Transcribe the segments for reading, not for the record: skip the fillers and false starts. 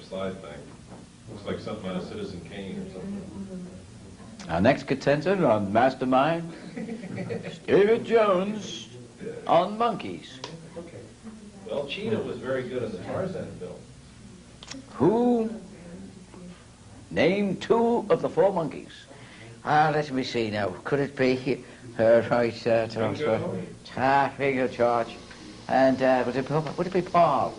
slide thing. Looks like something out of Citizen Kane or something. Our next contestant on Mastermind, Davy Jones on Monkees. Well, Cheetah was very good in the Tarzan film. Who? Name two of the four monkeys. Let me see now. Could it be Ringo, George, and would it be Paul?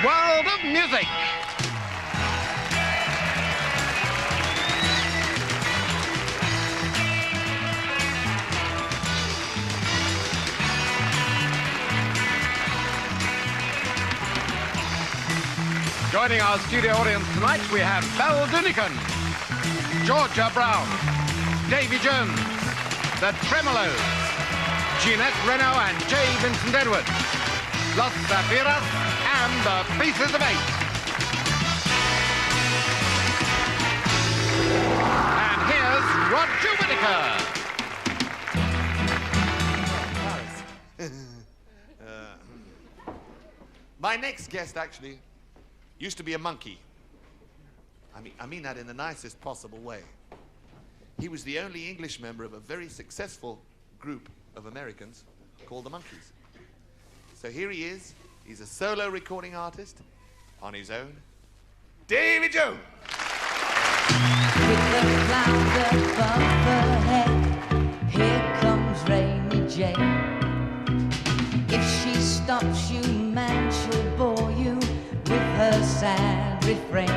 World of Music. Joining our studio audience tonight, we have Belle Dunican, Georgia Brown, Davy Jones, the Tremolos, Jeanette Renaud and J. Vincent Edwards, Los Zafiras, and the Pieces of Eight. And here's Roger Whittaker. My next guest actually used to be a monkey. I mean that in the nicest possible way. He was the only English member of a very successful group of Americans called the Monkees. So here he is. He's a solo recording artist on his own. Davy Jones! With the cloud above her head, here comes Rainy Jane. If she stops you, man, she'll bore you with her sad refrain.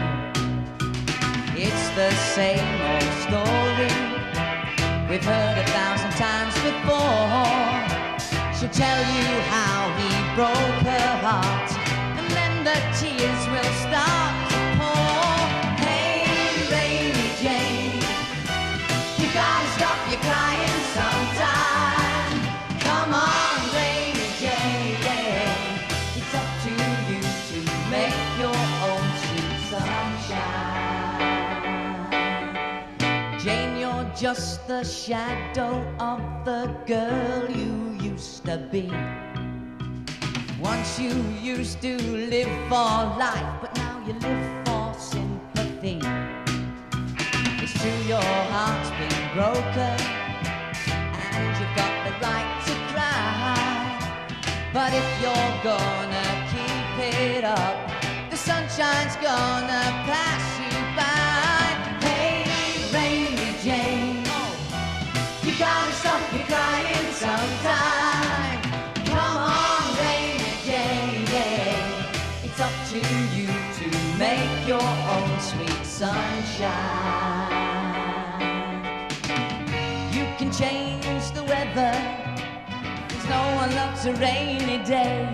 It's the same old story we've heard 1,000 times before. She'll tell you how he broke her heart, and then the tears will start to pour. Hey, Rainy Jane, you gotta stop your crying sometime. Come on, Rainy Jane, it's up to you to make your own sweet sunshine. Jane, you're just the shadow of the girl you used to be. Once you used to live for life, but now you live for sympathy. It's true your heart's been broken, and you've got the right to cry. But if you're gonna keep it up, the sunshine's gonna pass you by. Hey, Rainy Jane, you gotta stop your crying sometime. Come on, Rainy Jane, it's up to you to make your own sweet sunshine. You can change the weather, 'cause no one loves a rainy day.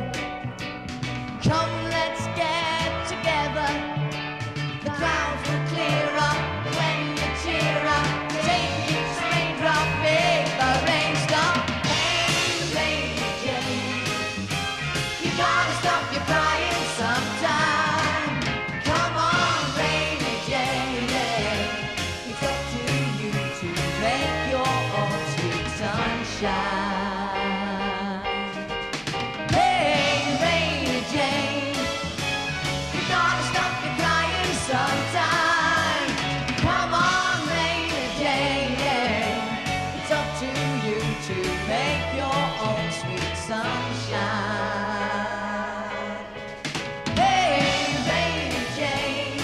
Come, let's get together, the clouds will clear up when you cheer up. Take each raindrop, make the rain stop. Hey, Rainy Jane, you gotta stop your crying sometime. Come on, Rainy Jane, it's up to you to make your own sweet sunshine. Hey, Rainy Jane, you gotta stop your crying sometime. Come on, Rainy Jane, it's up to you to make your own sweet sunshine. Hey, Rainy Jane,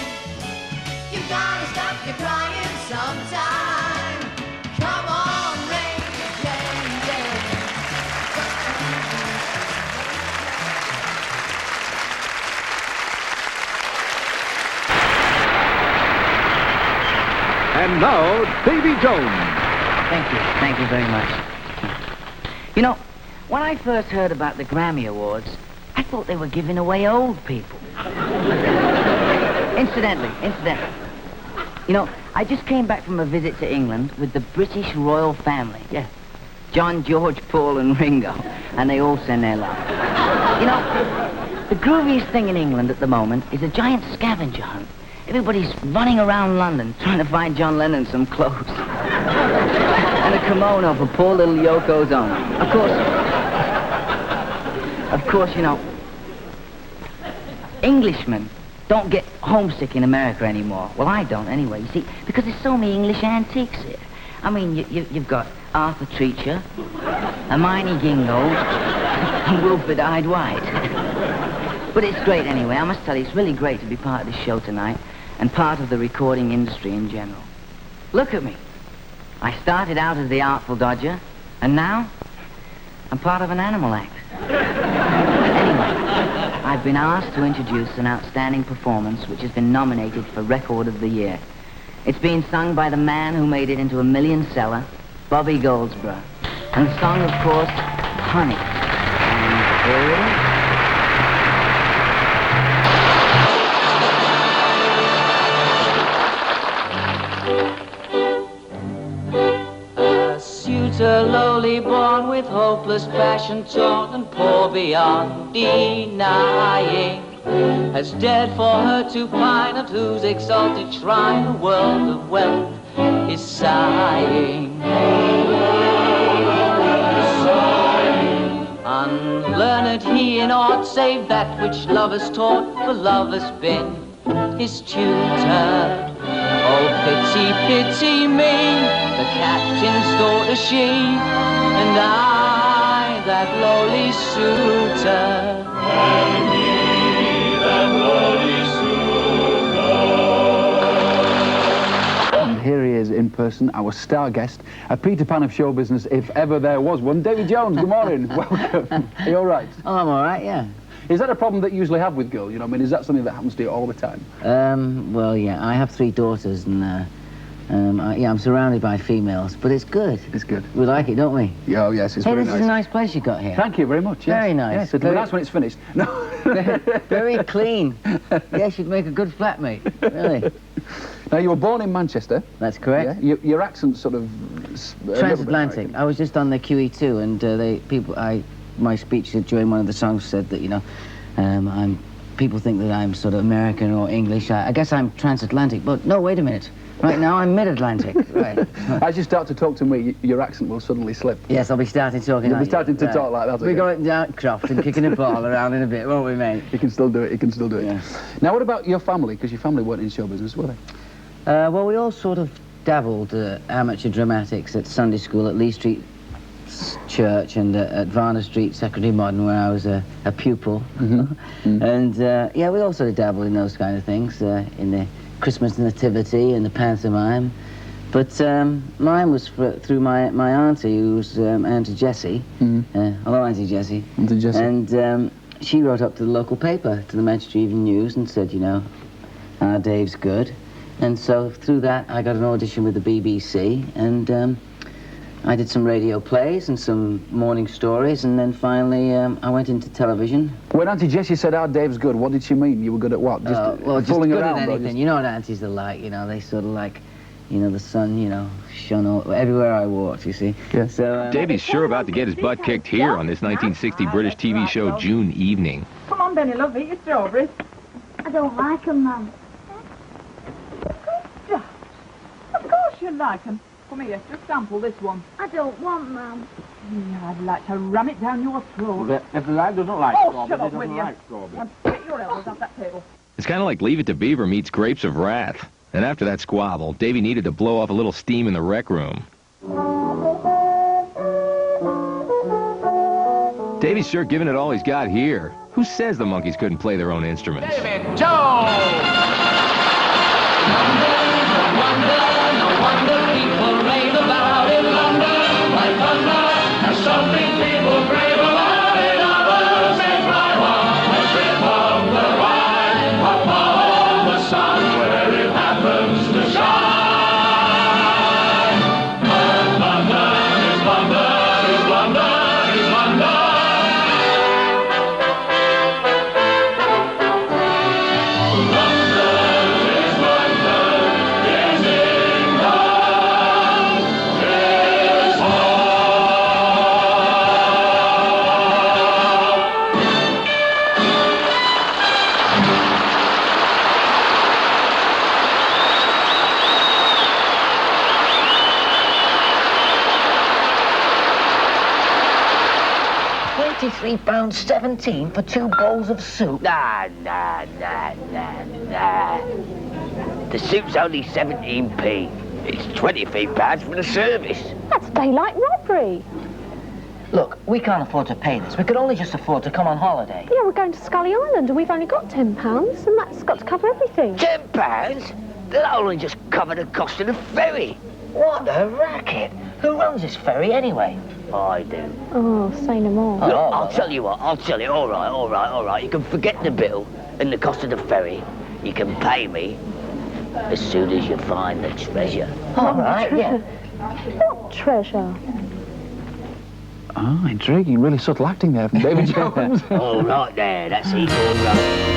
you gotta stop your crying sometime. Come on, Rainy Jane, it's up to you. And now, Davy Jones. Thank you very much. You know, when I first heard about the Grammy Awards, I thought they were giving away old people. Incidentally, you know, I just came back from a visit to England with the British royal family. Yeah, John, George, Paul, and Ringo, and they all send their love. You know, The grooviest thing in England at the moment is a giant scavenger hunt. Everybody's running around London trying to find John Lennon some clothes. And a kimono for poor little Yoko's Ono. Of course, you know, Englishmen don't get homesick in America anymore. Well, I don't anyway, you see, because there's so many English antiques here. I mean, you've got Arthur Treacher, Hermione Gingold, and Wilfred Hyde White. But it's great anyway. I must tell you, it's really great to be part of this show tonight and part of the recording industry in general. Look at me. I started out as the Artful Dodger, and now I'm part of an animal act. Anyway, I've been asked to introduce an outstanding performance which has been nominated for Record of the Year. It's being sung by the man who made it into a million seller, Bobby Goldsboro. And the song, of course, Honey. And here it is. A lowly born with hopeless passion torn and poor beyond denying, as dead for her to pine, at whose exalted shrine a world of wealth is sighing. Unlearned he in aught save that which love has taught, for love has been his tutor. Oh, pity, pity me, the captain's daughter she, and I, that lowly suitor. And me, that lowly suitor. And here he is in person, our star guest, a Peter Pan of show business, if ever there was one. Davy Jones, good morning, welcome. Are you all right? Oh, I'm all right, yeah. Is that a problem that you usually have with girls? You know, I mean, is that something that happens to you all the time? Well, yeah, I have 3 daughters, and yeah, I'm surrounded by females, but it's good. It's good. We like it, don't we? Yeah, oh, yes, it's very nice. Hey, this is a nice place you got here. Thank you very much, yes. Very nice. Yes, it'll be nice when it's finished. No. Very clean. Yes, you'd make a good flatmate, really. Now, you were born in Manchester. That's correct. Yeah? Your accent's sort of... Transatlantic. I was just on the QE2, and my speech during one of the songs said that, you know, people think that I'm sort of American or English. I guess I'm transatlantic, but no, wait a minute. Right now I'm mid-Atlantic. Right. As you start to talk to me, your accent will suddenly slip. Yes, I'll be starting talking. You'll be starting to talk like that. We're going down Croft and kicking the ball around in a bit, won't we, mate? You can still do it. You can still do it. Yeah. Now, what about your family? Because your family weren't in show business, were they? Well, we all sort of dabbled amateur dramatics at Sunday school at Lee Street Church and at Varner Street Secondary Modern, where I was a pupil. And yeah, we all sort of dabbled in those kind of things, in the Christmas nativity and the pantomime. But mine was through my auntie, who was Auntie Jessie. Hello, Auntie Jessie. Auntie Jessie. And she wrote up to the local paper, to the Manchester Evening News, and said, you know, Dave's good. And so through that, I got an audition with the BBC, and I did some radio plays and some morning stories, and then finally I went into television. When Auntie Jessie said, Dave's good, what did she mean? You were good at what? Just fooling good around, at anything. You know what aunties are like, you know, they sort of like, you know, the sun, you know, shone all, everywhere I walked, you see. Yeah. So, Davy's sure about to get his butt kicked here on this 1960 British TV show, June Evening. Come on, Benny, love, eat your strawberries. I don't like them, Mum. Of course you like them. Come here, just sample this one. I don't want, Mum. Yeah, I'd like to ram it down your throat. If the lad doesn't like Oh, shut up, will you? And get your elbows off that table. It's kind of like Leave It to Beaver meets Grapes of Wrath. And after that squabble, Davy needed to blow off a little steam in the rec room. Davy's sure giving it all he's got here. Who says the Monkees couldn't play their own instruments? David Jones! No wonder people rave about in London. Like thunder, there's something people crave about in others. Make my one, the trip of the ride, up on the sun where it happens to shine. But London is London, is London, is London. £1.17 for 2 bowls of soup? Nah. The soup's only 17p. It's £23 for the service. That's daylight robbery. Look, we can't afford to pay this. We could only just afford to come on holiday. Yeah, we're going to Scully Island and we've only got £10 and that's got to cover everything. £10? That'll only just cover the cost of the ferry. What a racket. Who runs this ferry anyway? I do. Oh, say no more. Look, I'll tell you what, all right. You can forget the bill and the cost of the ferry. You can pay me as soon as you find the treasure. All right, yeah. What treasure? Ah, intriguing. Really subtle acting there from Davy Jones. All right there, that's equal right.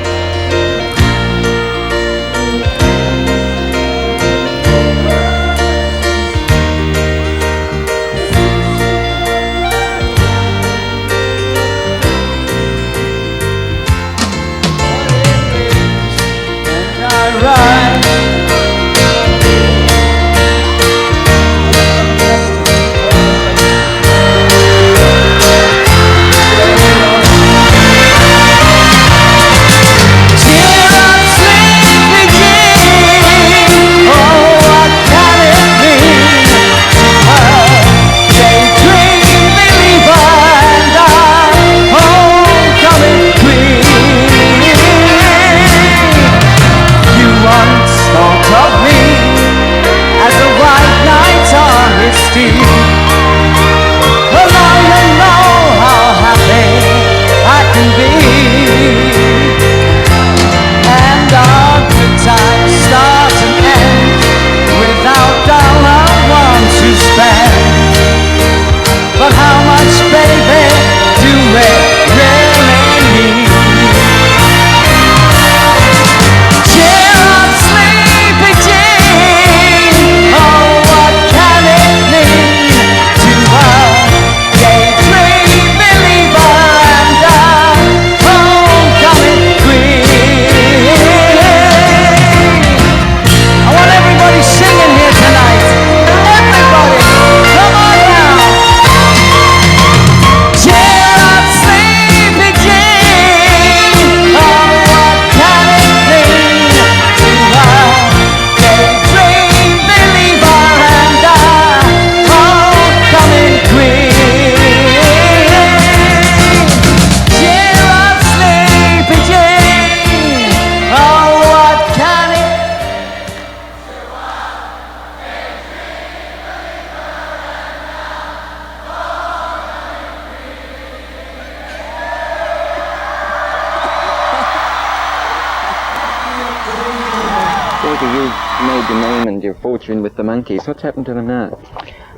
Davy, you made your name and your fortune with the Monkees. What's happened to them now?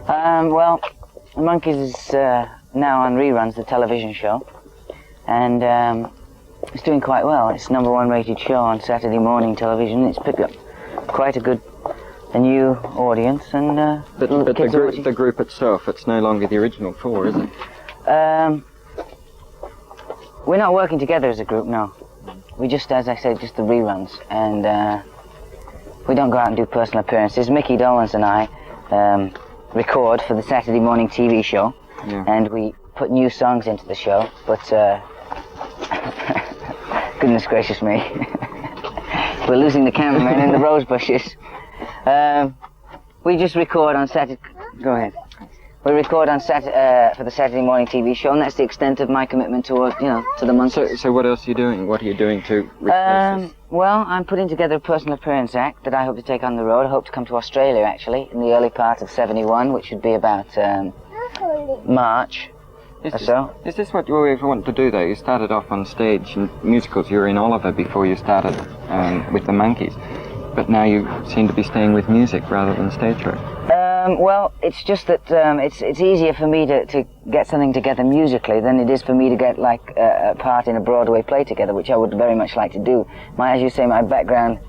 Well, the Monkees is now on reruns, the television show, and it's doing quite well. It's #1 rated show on Saturday morning television. It's picked up quite a new audience, and But the group itself, it's no longer the original four, is it? We're not working together as a group, no. We just, as I said, just the reruns, and we don't go out and do personal appearances. Mickey Dolenz and I record for the Saturday morning TV show, and we put new songs into the show, but goodness gracious me, we're losing the cameraman in the rose bushes. We just record on Saturday. Go ahead. We record on for the Saturday morning TV show, and that's the extent of my commitment to the Monkees. So what else are you doing? What are you doing to replace this? Well, I'm putting together a personal appearance act that I hope to take on the road. I hope to come to Australia, actually, in the early part of '71, which would be about March or so. Is this what you always wanted to do, though? You started off on stage in musicals. You were in Oliver before you started with the Monkees. But now you seem to be staying with music rather than stage work. Well, it's just that it's easier for me to get something together musically than it is for me to get like a part in a Broadway play together, which I would very much like to do. As you say, my background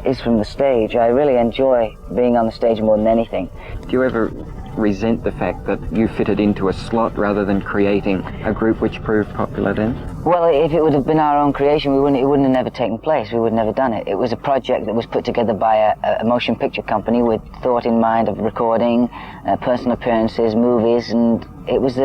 is from the stage. I really enjoy being on the stage more than anything. Do you ever resent the fact that you fitted into a slot rather than creating a group which proved popular then? Well, if it would have been our own creation, it wouldn't have never taken place. We would have never done it. It was a project that was put together by a motion picture company with thought in mind of recording, personal appearances, movies, and it was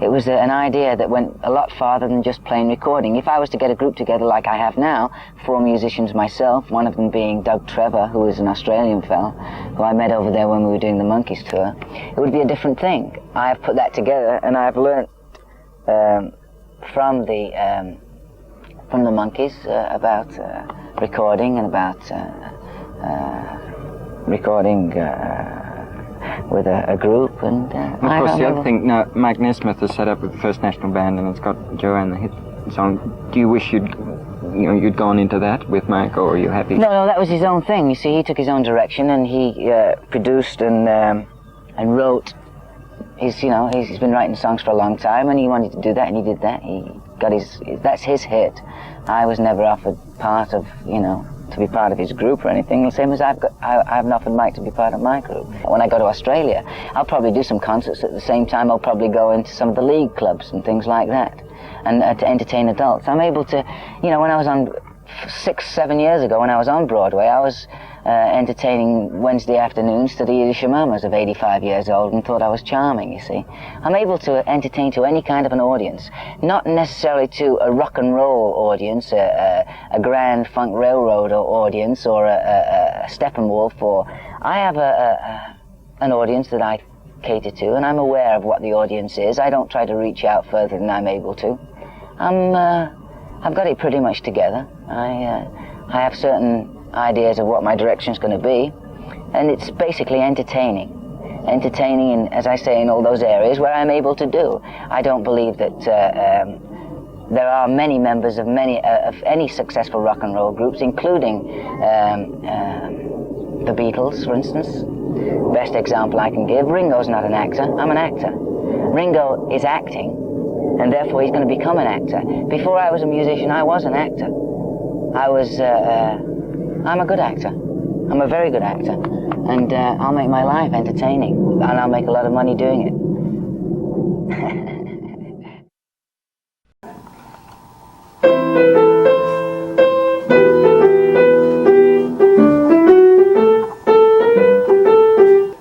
It was an idea that went a lot farther than just plain recording. If I was to get a group together like I have now, 4 musicians myself, one of them being Doug Trevor, who is an Australian fella, who I met over there when we were doing the Monkees tour, it would be a different thing. I have put that together, and I've learnt from the Monkees about recording and about recording with a group, and of course the other thing, now Mike Nesmith has set up with the First National Band, and it's got Joanne the hit song. Do you wish you'd gone into that with Mike, or are you happy? No, that was his own thing. You see, he took his own direction, and he produced and wrote. He's been writing songs for a long time, and he wanted to do that, and he did that. He got that's his hit. I was never offered part of, to be part of his group or anything, the same as I haven't offered Mike to be part of my group. When I go to Australia, I'll probably do some concerts at the same time. I'll probably go into some of the league clubs and things like that, and to entertain adults. I'm able to, when I was on 6-7 years ago, when I was on Broadway, I was entertaining Wednesday afternoons to the Yiddish mamas of 85 years old, and thought I was charming, you see. I'm able to entertain to any kind of an audience, not necessarily to a rock and roll audience, a Grand Funk Railroad audience, or a Steppenwolf, or I have an audience that I cater to, and I'm aware of what the audience is. I don't try to reach out further than I'm able to. I've got it pretty much together. I have certain ideas of what my direction's going to be, and it's basically entertaining in, as I say, in all those areas where I'm able to do. I don't believe that there are many members of any successful rock and roll groups, including the Beatles, for instance. Best example I can give, Ringo's not an actor. I'm an actor. Ringo is acting, and therefore he's going to become an actor. Before I was a musician, I was an actor. I'm a good actor. I'm a very good actor. And I'll make my life entertaining. And I'll make a lot of money doing it.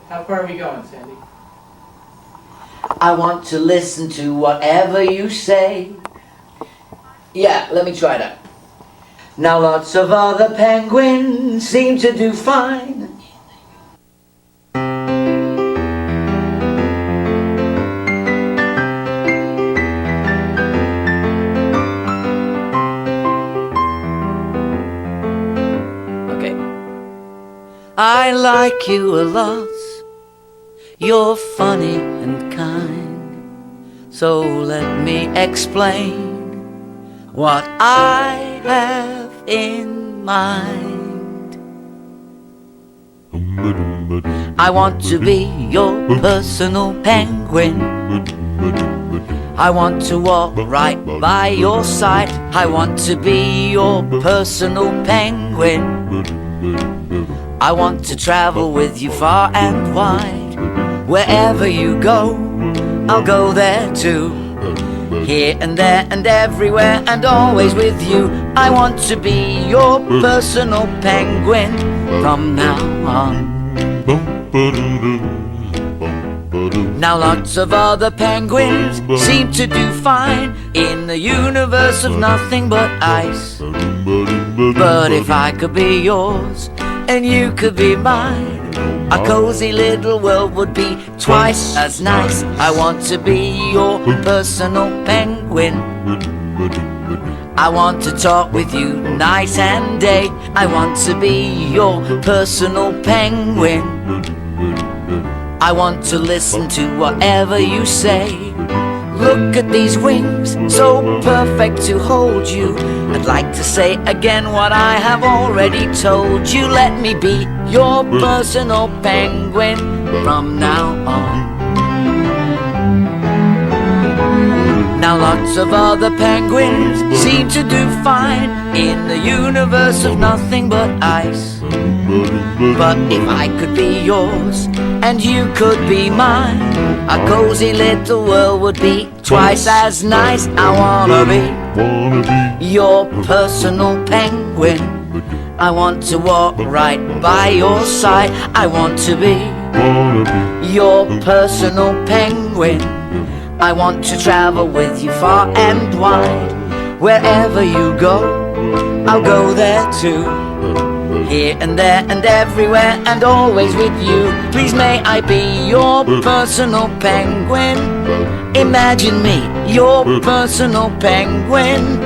How far are we going, Sandy? I want to listen to whatever you say. Yeah, let me try that. Now lots of other penguins seem to do fine. Okay. I like you a lot. You're funny and kind. So let me explain what I have in mind. I want to be your personal penguin. I want to walk right by your side. I want to be your personal penguin. I want to travel with you far and wide. Wherever you go, I'll go there too. Here and there and everywhere and always with you. I want to be your personal penguin from now on. Now lots of other penguins seem to do fine in the universe of nothing but ice. But if I could be yours and you could be mine, our cozy little world would be twice as nice. I want to be your personal penguin. I want to talk with you night and day. I want to be your personal penguin. I want to listen to whatever you say. Look at these wings, so perfect to hold you. I'd like to say again what I have already told you. Let me be your personal penguin from now on. Now lots of other penguins seem to do fine in the universe of nothing but ice. But if I could be yours and you could be mine, our cozy little world would be twice as nice. I wanna be your personal penguin. I want to walk right by your side. I want to be your personal penguin. I want to travel with you far and wide. Wherever you go, I'll go there too. Here and there and everywhere and always with you. Please may I be your personal penguin. Imagine me, your personal penguin.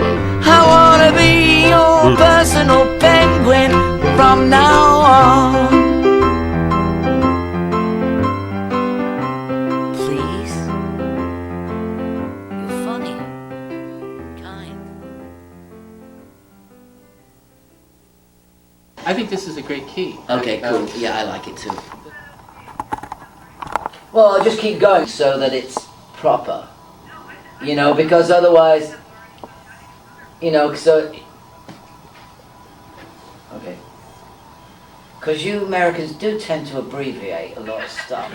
I wanna be your personal penguin from now on. Please? You're funny. Kind. I think this is a great key. Okay, cool. Yeah, I like it too. Well, I'll just keep going so that it's proper. You know, because otherwise, you know, so... Okay. Because you Americans do tend to abbreviate a lot of stuff.